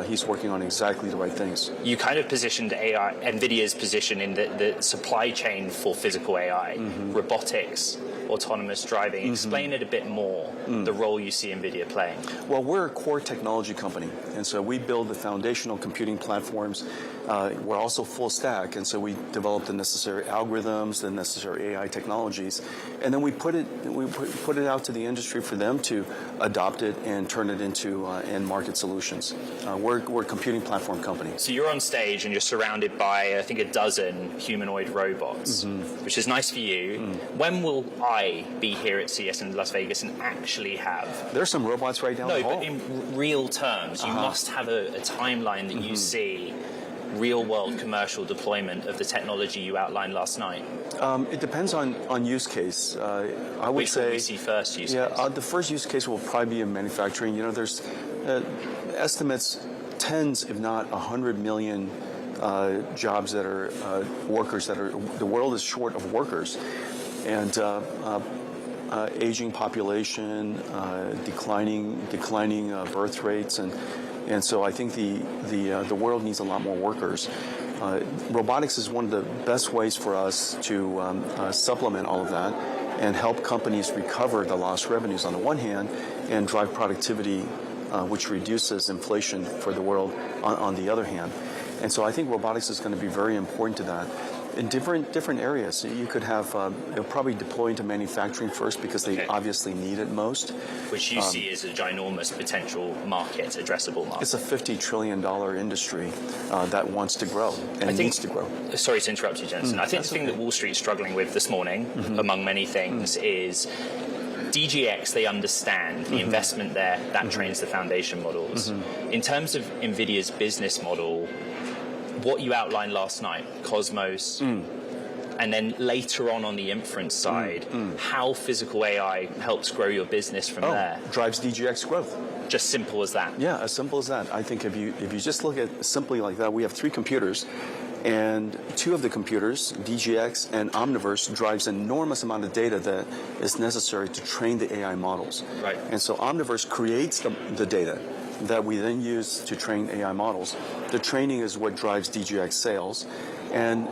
he's working on exactly the right things. You kind of positioned AI, NVIDIA's position in the supply chain for physical AI, robotics, autonomous driving. Explain it a bit more, the role you see NVIDIA playing. Well, we're a core technology company, and so we build the foundational computing platforms. We're also full stack, and so we develop the necessary algorithms, the necessary AI technologies, and then we put it out to the industry for them to adopt it and turn it into end market solutions. We're a computing platform company. So you're on stage and you're surrounded by, I think, a dozen humanoid robots, which is nice for you. When will I be here at CES in Las Vegas and actually have... There's some robots right down the hall. No, but in real terms, you must have a timeline that you see real-world commercial deployment of the technology you outlined last night. It depends on use case. I would say... Which will we see first use case? The first use case will probably be in manufacturing. You know, there's estimates tens, if not 100 million jobs that are workers that are... The world is short of workers. And aging population, declining birth rates, and so I think the world needs a lot more workers. Robotics is one of the best ways for us to supplement all of that and help companies recover the lost revenues on the one hand and drive productivity, which reduces inflation for the world on the other hand. And so I think robotics is going to be very important to that. In different areas, you could have they'll probably deploy into manufacturing first because they obviously need it most. Which you see as a ginormous potential market, addressable market. It's a $50 trillion industry that wants to grow and needs to grow. Sorry to interrupt you, Jensen. I think the thing that Wall Street's struggling with this morning, among many things, is DGX. They understand the investment there that trains the foundation models. In terms of NVIDIA's business model, what you outlined last night, Cosmos, and then later on the inference side, how physical AI helps grow your business from there. Drives DGX growth. Just simple as that. Yeah, as simple as that. I think if you just look at simply like that, we have 3 computers, and 2 of the computers, DGX and Omniverse, drives an enormous amount of data that is necessary to train the AI models. Right. And so Omniverse creates the data. that we then use to train AI models. The training is what drives DGX sales. And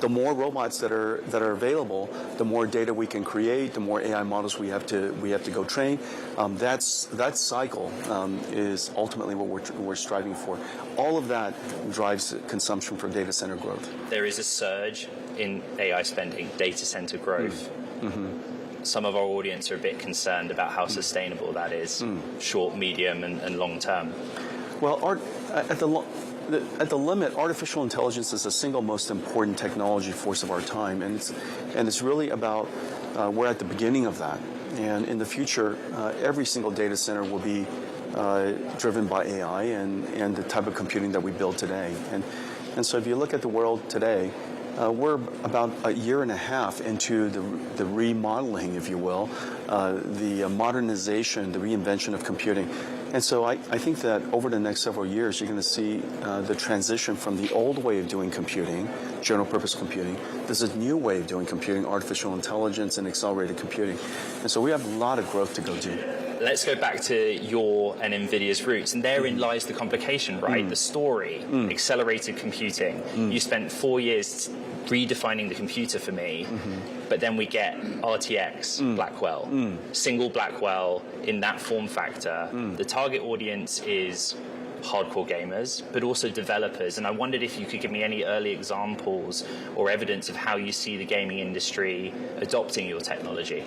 the more robots that are available, the more data we can create, the more AI models we have to go train. That cycle is ultimately what we're striving for. All of that drives consumption for data center growth. There is a surge in AI spending, data center growth. Some of our audience are a bit concerned about how sustainable that is, short, medium, and long term. Well, at the limit, artificial intelligence is the single most important technology force of our time, and it's really about we're at the beginning of that. And in the future, every single data center will be driven by AI and the type of computing that we build today. And so if you look at the world today, we're about a year and a half into the remodeling, if you will, the modernization, the reinvention of computing. And so I think that over the next several years, you're going to see the transition from the old way of doing computing, general purpose computing. There's a new way of doing computing, artificial intelligence and accelerated computing. And so we have a lot of growth to go do. Let's go back to your and Nvidia's roots, and therein lies the complication, right? The story, accelerated computing. You spent 4 years redefining the computer for me, but then we get RTX Blackwell, single Blackwell in that form factor. The target audience is hardcore gamers, but also developers. And I wondered if you could give me any early examples or evidence of how you see the gaming industry adopting your technology.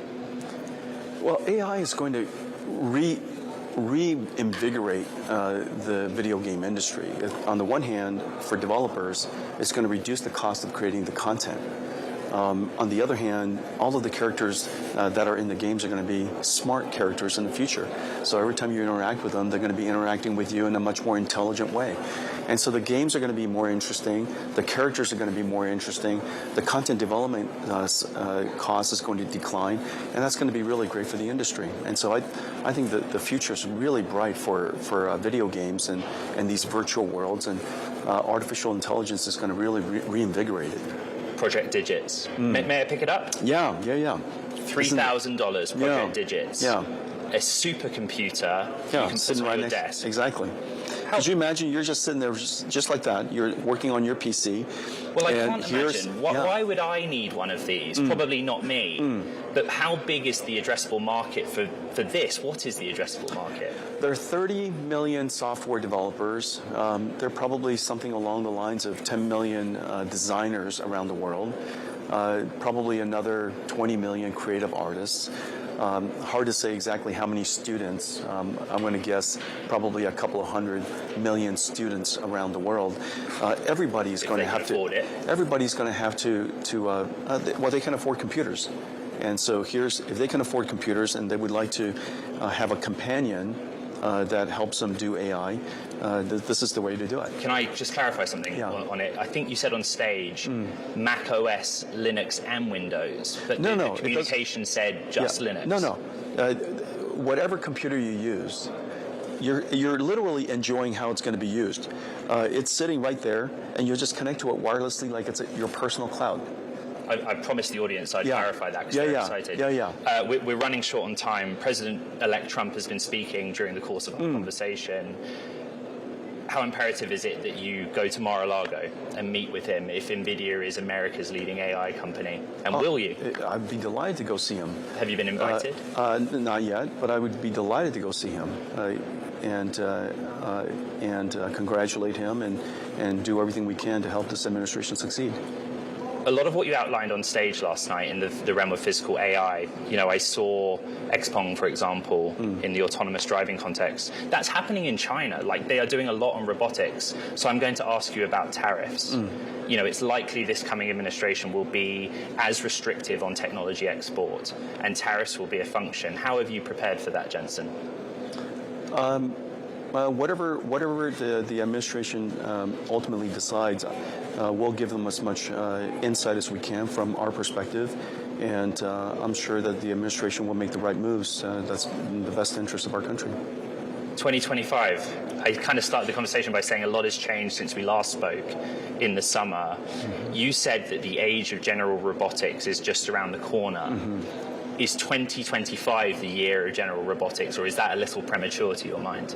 Well, AI is going to reinvigorate the video game industry. On the one hand, for developers, it's going to reduce the cost of creating the content. On the other hand, all of the characters that are in the games are going to be smart characters in the future. So every time you interact with them, they're going to be interacting with you in a much more intelligent way. And so the games are going to be more interesting. The characters are going to be more interesting. The content development cost is going to decline. And that's going to be really great for the industry. And so I think that the future is really bright for video games and these virtual worlds. And artificial intelligence is going to really reinvigorate it. Project Digits. May I pick it up? Yeah. $3,000 Project Digits. Yeah. A supercomputer you can put on your desk. Exactly. Could you imagine you're just sitting there just like that? You're working on your PC. Well, I can't imagine. Why would I need one of these? Probably not me. But how big is the addressable market for this? What is the addressable market? There are 30 million software developers. There are probably something along the lines of 10 million designers around the world. Probably another 20 million creative artists. Hard to say exactly how many students. I'm going to guess probably a couple of 100 million students around the world. Everybody's going to have to. Everybody's going to have to. Well, they can afford computers, and so if they can afford computers and they would like to have a companion that helps them do AI, this is the way to do it. Can I just clarify something on it? I think you said on stage Mac OS, Linux, and Windows, but the communication said just Linux. No. Whatever computer you use, you're literally enjoying how it's going to be used. It's sitting right there, and you just connect to it wirelessly like it's your personal cloud. I promised the audience I'd clarify that because they're excited. We're running short on time. President-elect Trump has been speaking during the course of our conversation. How imperative is it that you go to Mar-a-Lago and meet with him if Nvidia is America's leading AI company? And will you? I'd be delighted to go see him. Have you been invited? Not yet, but I would be delighted to go see him and congratulate him and do everything we can to help this administration succeed. A lot of what you outlined on stage last night in the realm of physical AI, I saw Xpeng, for example, in the autonomous driving context. That's happening in China. Like, they are doing a lot on robotics. So I'm going to ask you about tariffs. It's likely this coming administration will be as restrictive on technology export, and tariffs will be a function. How have you prepared for that, Jensen? Whatever the administration ultimately decides, we'll give them as much insight as we can from our perspective, and I'm sure that the administration will make the right moves that's in the best interest of our country. 2025, I kind of started the conversation by saying a lot has changed since we last spoke in the summer. You said that the age of general robotics is just around the corner. Is 2025 the year of general robotics, or is that a little premature to your mind?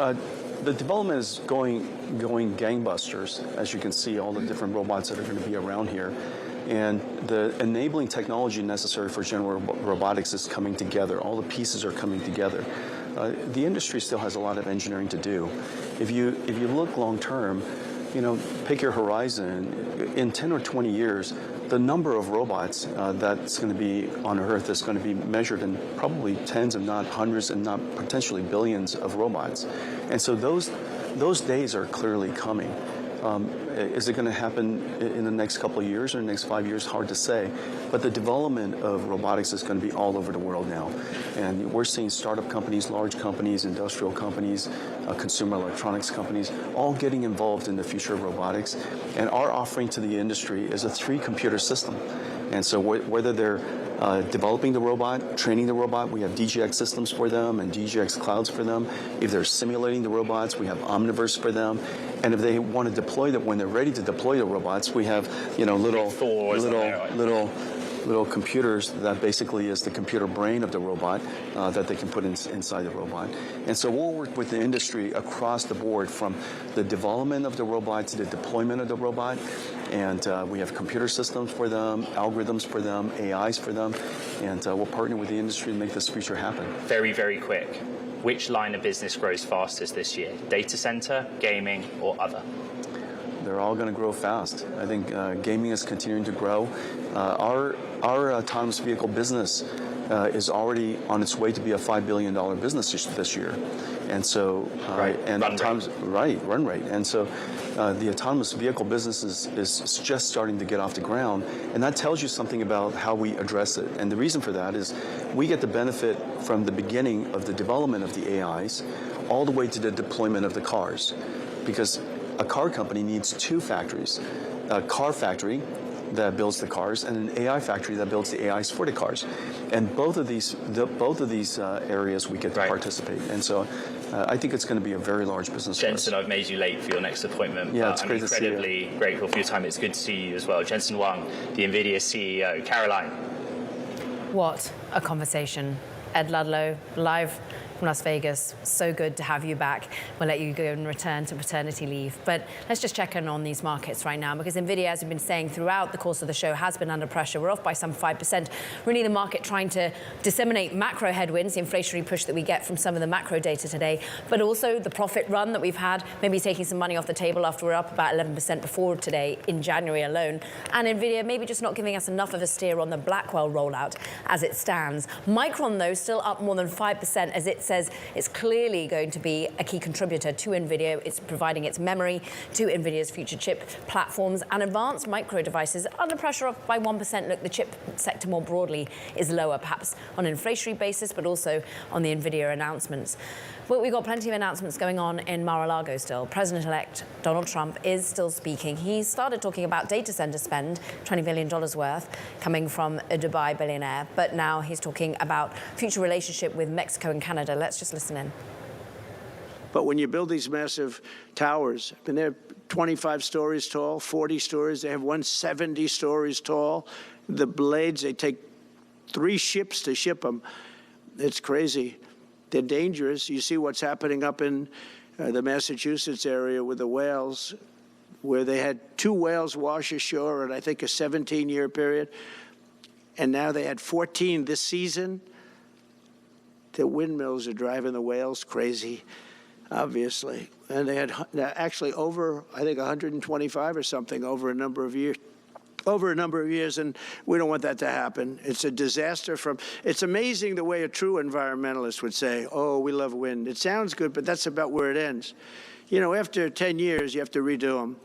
The development is going gangbusters, as you can see, all the different robots that are going to be around here. And the enabling technology necessary for general robotics is coming together. All the pieces are coming together. The industry still has a lot of engineering to do. If you look long term, pick your horizon. In 10 or 20 years, the number of robots that's going to be on Earth is going to be measured in probably tens, if not hundreds, and not potentially billions of robots. And so those days are clearly coming. Is it going to happen in the next couple of years or the next 5 years? Hard to say. But the development of robotics is going to be all over the world now. And we're seeing startup companies, large companies, industrial companies, consumer electronics companies, all getting involved in the future of robotics. And our offering to the industry is a 3-computer system. And so whether they're developing the robot, training the robot, we have DGX systems for them and DGX clouds for them. If they're simulating the robots, we have Omniverse for them. And if they want to deploy them, when they're ready to deploy the robots, we have little computers that basically is the computer brain of the robot that they can put inside the robot. And so we'll work with the industry across the board, from the development of the robot to the deployment of the robot. And we have computer systems for them, algorithms for them, AIs for them. And we'll partner with the industry to make this future happen. Very, very quick. Which line of business grows fastest this year? Data center, gaming, or other? They're all going to grow fast. I think gaming is continuing to grow. Our autonomous vehicle business is already on its way to be a $5 billion business this year. And so, run rate. And so the autonomous vehicle business is just starting to get off the ground. And that tells you something about how we address it. And the reason for that is we get the benefit from the beginning of the development of the AIs all the way to the deployment of the cars. Because a car company needs 2 factories, a car factory that builds the cars and an AI factory that builds the AIs for the cars. And both of these areas we get to participate. And so I think it's going to be a very large business Jensen, for us. I've made you late for your next appointment. Yeah, but it's great to see you. I'm incredibly grateful for your time. It's good to see you as well. Jensen Huang, the Nvidia CEO. Caroline. What a conversation. Ed Ludlow, live from Las Vegas. So good to have you back. We'll let you go and return to paternity leave. But let's just check in on these markets right now, because Nvidia, as we've been saying throughout the course of the show, has been under pressure. We're off by some 5%. Really, the market trying to disseminate macro headwinds, the inflationary push that we get from some of the macro data today, but also the profit run that we've had, maybe taking some money off the table after we're up about 11% before today in January alone. And Nvidia maybe just not giving us enough of a steer on the Blackwell rollout as it stands. Micron, though, still up more than 5% as it says it's clearly going to be a key contributor to Nvidia. It's providing its memory to Nvidia's future chip platforms, and advanced micro devices under pressure up by 1%. Look, the chip sector more broadly is lower, perhaps on an inflationary basis, but also on the Nvidia announcements. But we've got plenty of announcements going on in Mar-a-Lago still. President-elect Donald Trump is still speaking. He started talking about data center spend, $20 billion worth, coming from a Dubai billionaire. But now he's talking about future relationship with Mexico and Canada. Let's just listen in. But when you build these massive towers, and they're 25 stories tall, 40 stories, they have 170 stories tall. The blades, they take 3 ships to ship them. It's crazy. They're dangerous. You see what's happening up in the Massachusetts area with the whales, where they had 2 whales wash ashore in, I think, a 17-year period. And now they had 14 this season. The windmills are driving the whales crazy, obviously. And they had actually over, I think, 125 or something over a number of years. And we don't want that to happen. It's a disaster. It's amazing the way a true environmentalist would say, oh, we love wind. It sounds good, but that's about where it ends. You know, after 10 years, you have to redo them.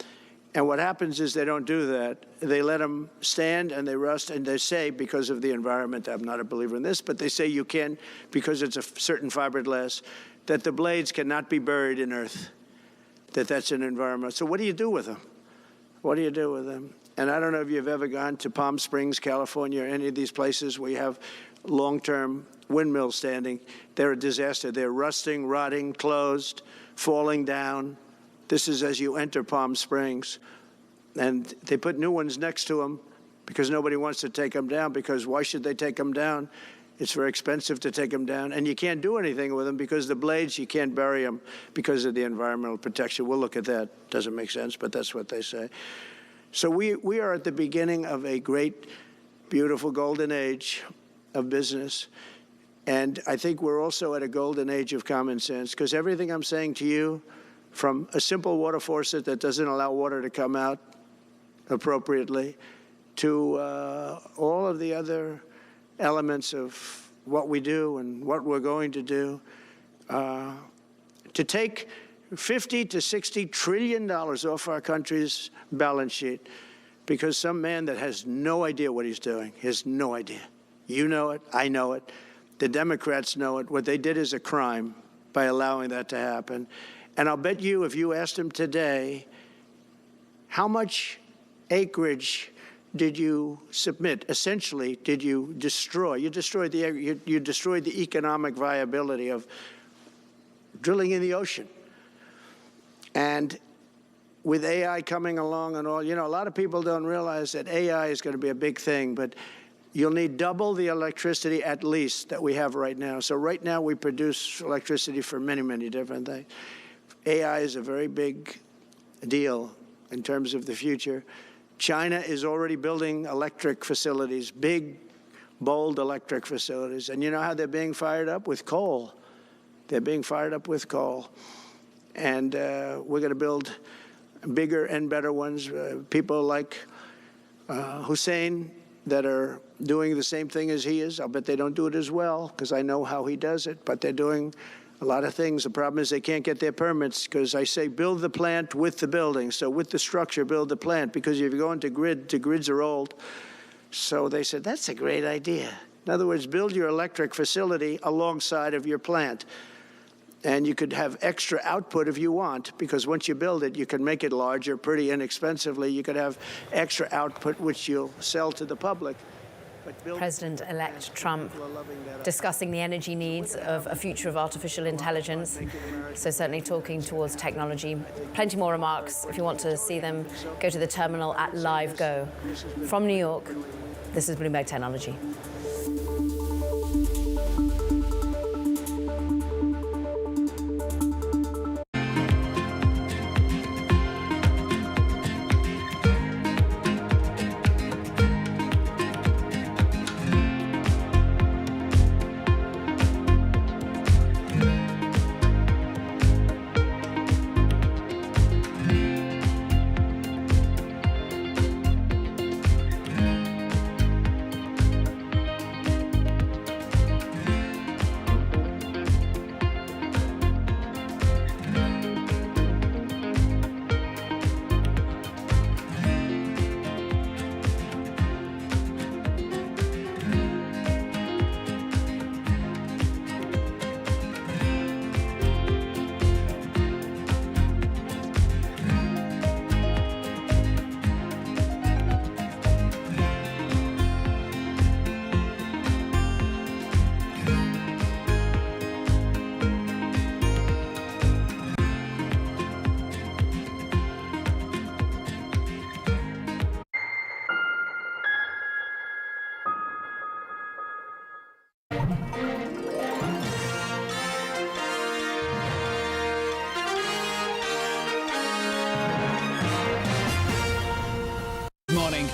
And what happens is they don't do that. They let them stand and they rust, and they say, because of the environment, I'm not a believer in this, but they say you can, because it's a certain fiberglass, that the blades cannot be buried in earth, that's an environment. So what do you do with them? What do you do with them? And I don't know if you've ever gone to Palm Springs, California, or any of these places where you have long-term windmills standing. They're a disaster. They're rusting, rotting, closed, falling down. This is as you enter Palm Springs. And they put new ones next to them because nobody wants to take them down, because why should they take them down? It's very expensive to take them down, and you can't do anything with them because the blades, you can't bury them because of the environmental protection. We'll look at that. Doesn't make sense, but that's what they say. So we are at the beginning of a great, beautiful golden age of business. And I think we're also at a golden age of common sense, because everything I'm saying to you, from a simple water faucet that doesn't allow water to come out appropriately, to all of the other elements of what we do and what we're going to do, to take $50 to $60 trillion off our country's balance sheet because some man that has no idea what he's doing, has no idea. You know it, I know it, the Democrats know it. What they did is a crime by allowing that to happen. And I'll bet you, if you asked him today, how much acreage did you submit? Essentially, did you destroy? You destroyed the economic viability of drilling in the ocean. And with AI coming along and all, you know, a lot of people don't realize that AI is going to be a big thing, but you'll need double the electricity at least that we have right now. So right now we produce electricity for many, many different things. AI is a very big deal in terms of the future. China is already building electric facilities, big, bold electric facilities. And you know how they're being fired up? With coal. They're being fired up with coal. And we're going to build bigger and better ones. People like Hussein that are doing the same thing as he is. I'll bet they don't do it as well because I know how he does it, but they're doing a lot of things. The problem is they can't get their permits because I say build the plant with the building. So with the structure, build the plant, because if you go into grid, the grids are old. So they said, that's a great idea. In other words, build your electric facility alongside of your plant. And you could have extra output if you want, because once you build it, you can make it larger pretty inexpensively. You could have extra output, which you'll sell to the public. President-elect Trump discussing the energy needs of a future of artificial intelligence. So certainly talking towards technology. Plenty more remarks. If you want to see them, go to the terminal at LiveGo. From New York, this is Bloomberg Technology.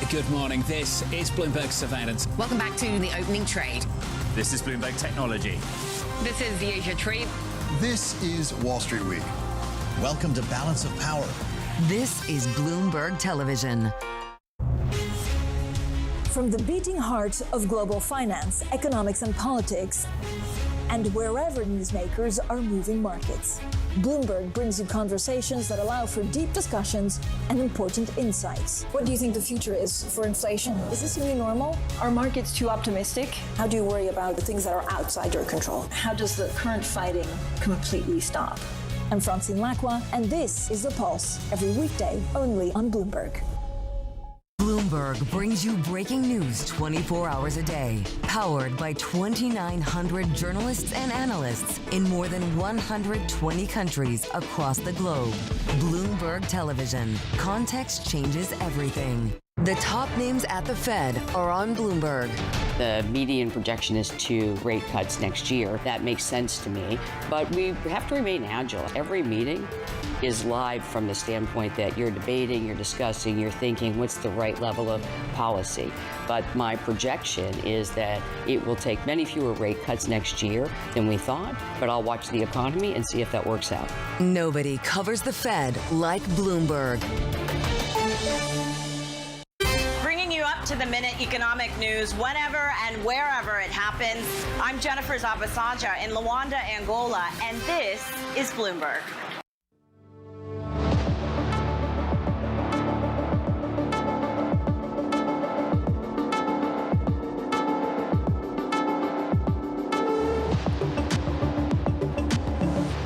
Good morning. This is Bloomberg Surveillance. Welcome back to the opening trade. This is Bloomberg Technology. This is the Asia Trade. This is Wall Street Week. Welcome to Balance of Power. This is Bloomberg Television. From the beating heart of global finance, economics, and politics, and wherever newsmakers are moving markets, Bloomberg brings you conversations that allow for deep discussions and important insights. What do you think the future is for inflation? Is this a new normal? Are markets too optimistic? How do you worry about the things that are outside your control? How does the current fighting completely stop? I'm Francine Lacqua, and this is The Pulse, every weekday only on Bloomberg. Bloomberg brings you breaking news 24 hours a day, powered by 2,900 journalists and analysts in more than 120 countries across the globe. Bloomberg Television. Context changes everything. The top names at the Fed are on Bloomberg. The median projection is 2 rate cuts next year. That makes sense to me, but we have to remain agile. Every meeting is live from the standpoint that you're debating, you're discussing, you're thinking what's the right level of policy. But my projection is that it will take many fewer rate cuts next year than we thought, but I'll watch the economy and see if that works out. Nobody covers the Fed like Bloomberg. Bringing you up to the minute economic news whenever and wherever it happens. I'm Jennifer Zabasanja in Luanda, Angola, and this is Bloomberg.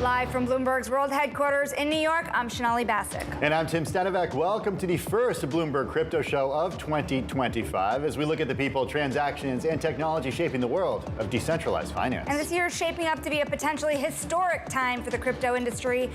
Live from Bloomberg's world headquarters in New York, I'm Shonali Bassick. And I'm Tim Stanovic. Welcome to the first Bloomberg Crypto Show of 2025 as we look at the people, transactions, and technology shaping the world of decentralized finance. And this year is shaping up to be a potentially historic time for the crypto industry